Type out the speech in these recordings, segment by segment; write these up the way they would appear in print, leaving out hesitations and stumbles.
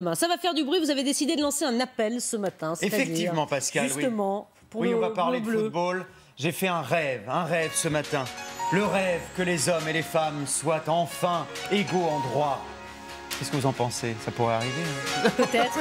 Ça va faire du bruit, vous avez décidé de lancer un appel ce matin. Effectivement, Pascal, justement, oui, on va parler de football. J'ai fait un rêve ce matin. Le rêve que les hommes et les femmes soient enfin égaux en droit. Qu'est-ce que vous en pensez? Ça pourrait arriver, hein? Peut-être.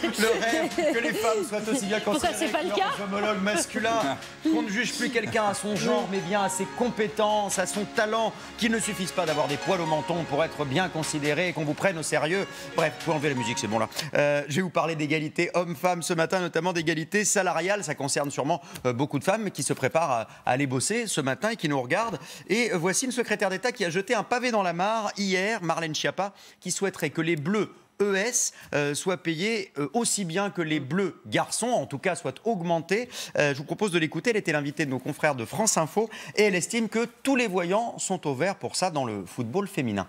Le rêve que les femmes soient aussi bien considérées que leurs homologues masculins. Qu'on ne juge plus quelqu'un à son genre, mais bien à ses compétences, à son talent. Qu'il ne suffise pas d'avoir des poils au menton pour être bien considéré et qu'on vous prenne au sérieux. Bref, vous pouvez enlever la musique, c'est bon là. Je vais vous parler d'égalité homme-femme ce matin, notamment d'égalité salariale. Ça concerne sûrement beaucoup de femmes qui se préparent à aller bosser ce matin et qui nous regardent. Et voici une secrétaire d'État qui a jeté un pavé dans la mare hier, Marlène Schiappa, qui souhaiterait que les bleus ES soient payés aussi bien que les bleus garçons, en tout cas soient augmentés. Je vous propose de l'écouter. Elle était l'invitée de nos confrères de France Info et elle estime que tous les voyants sont au vert pour ça dans le football féminin.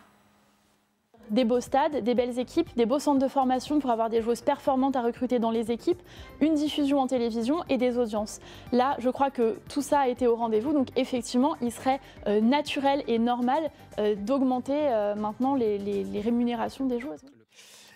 Des beaux stades, des belles équipes, des beaux centres de formation pour avoir des joueuses performantes à recruter dans les équipes, une diffusion en télévision et des audiences. Là, je crois que tout ça a été au rendez-vous, donc effectivement, il serait naturel et normal d'augmenter maintenant les rémunérations des joueuses.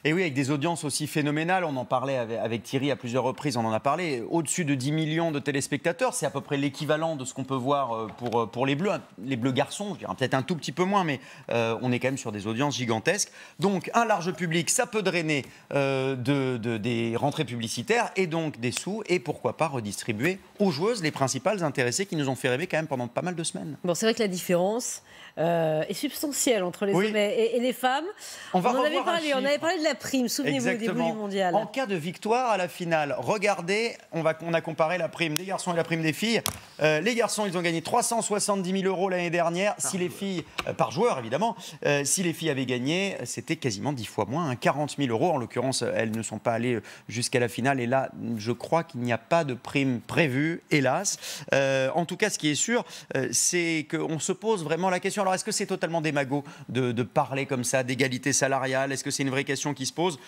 Et oui, avec des audiences aussi phénoménales, on en parlait avec Thierry à plusieurs reprises, on en a parlé, au-dessus de 10 millions de téléspectateurs, c'est à peu près l'équivalent de ce qu'on peut voir pour les bleus garçons, je dirais peut-être un tout petit peu moins, mais on est quand même sur des audiences gigantesques. Donc un large public, ça peut drainer des rentrées publicitaires et donc des sous, et pourquoi pas redistribuer aux joueuses les principales intéressées qui nous ont fait rêver quand même pendant pas mal de semaines. Bon, c'est vrai que la différence est substantielle entre les hommes et les femmes. On avait parlé de la prime, souvenez-vous, au début du mondial. En cas de victoire à la finale, regardez, on a comparé la prime des garçons et la prime des filles. Les garçons, ils ont gagné 370 000 € l'année dernière. Si les filles, par joueur évidemment, si les filles avaient gagné, c'était quasiment 10 fois moins, 40 000 €. En l'occurrence, elles ne sont pas allées jusqu'à la finale. Et là, je crois qu'il n'y a pas de prime prévue, hélas. En tout cas, ce qui est sûr, c'est qu'on se pose vraiment la question. Alors, est-ce que c'est totalement démago de parler comme ça d'égalité salariale? Est-ce que c'est une vraie question qui se pose?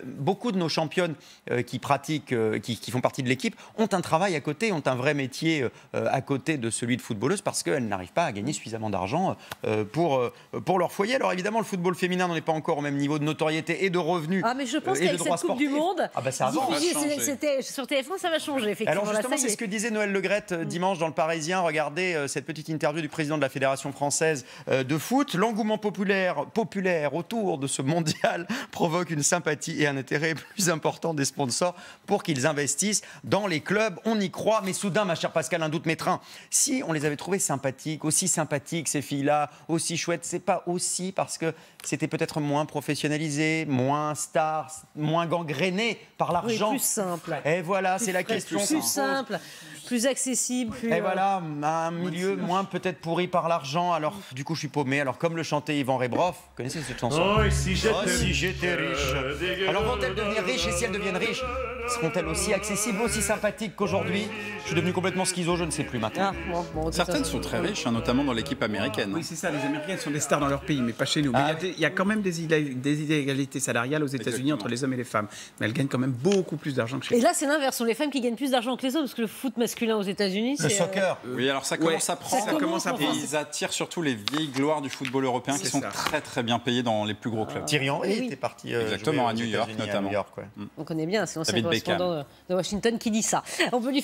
Beaucoup de nos championnes qui pratiquent, qui font partie de l'équipe, ont un travail à côté, ont un vrai métier à côté de celui de footballeuse parce qu'elles n'arrivent pas à gagner suffisamment d'argent pour leur foyer. Alors évidemment, le football féminin n'en est pas encore au même niveau de notoriété et de revenus. Ah mais je pense qu'avec cette Coupe du Monde, ça avance. C'était sur TF1, ça va changer effectivement. Alors justement, c'est ce que disait Noël Le Graët dimanche dans Le Parisien. Regardez cette petite interview du président de la Fédération française de foot. L'engouement populaire autour de ce mondial provoque une sympathie et un intérêt plus important des sponsors pour qu'ils investissent dans les clubs. On y croit, mais soudain, ma chère Pascal, un doute m'étreint. Si on les avait trouvées sympathiques, aussi sympathiques ces filles-là, aussi chouettes, c'est pas aussi parce que c'était peut-être moins professionnalisé, moins star, moins gangréné par l'argent. Oui, plus simple. Et voilà, c'est la question. Plus simple, plus accessible. Et voilà, un milieu moins peut-être pourri par l'argent. Alors, du coup, je suis paumé. Alors, comme le chantait Yvan Rebroff, vous connaissez cette chanson? Oh, si j'étais riche. Alors, vont-elles devenir riches? Et si elles deviennent riches, seront-elles aussi accessibles, aussi sympathiques qu'aujourd'hui? Je suis devenu complètement schizo, je ne sais plus maintenant. Certaines sont très riches, notamment dans l'équipe américaine. Oui, c'est ça, les Américaines sont des stars dans leur pays, mais pas chez nous. Il y a quand même des inégalités salariales aux États-Unis entre les hommes et les femmes. Mais elles gagnent quand même beaucoup plus d'argent que chez nous. Et là, c'est l'inverse, sont les femmes qui gagnent plus d'argent que les hommes, parce que le foot masculin aux États-Unis, c'est... Le soccer. Oui, alors ça commence à prendre. Et ils attirent surtout les vieilles gloires du football européen qui sont très très bien payées dans les plus gros clubs. Thierry Henry était parti exactement à New York notamment. On connaît bien, c'est l'ancien correspondant de Washington qui dit ça. On peut lui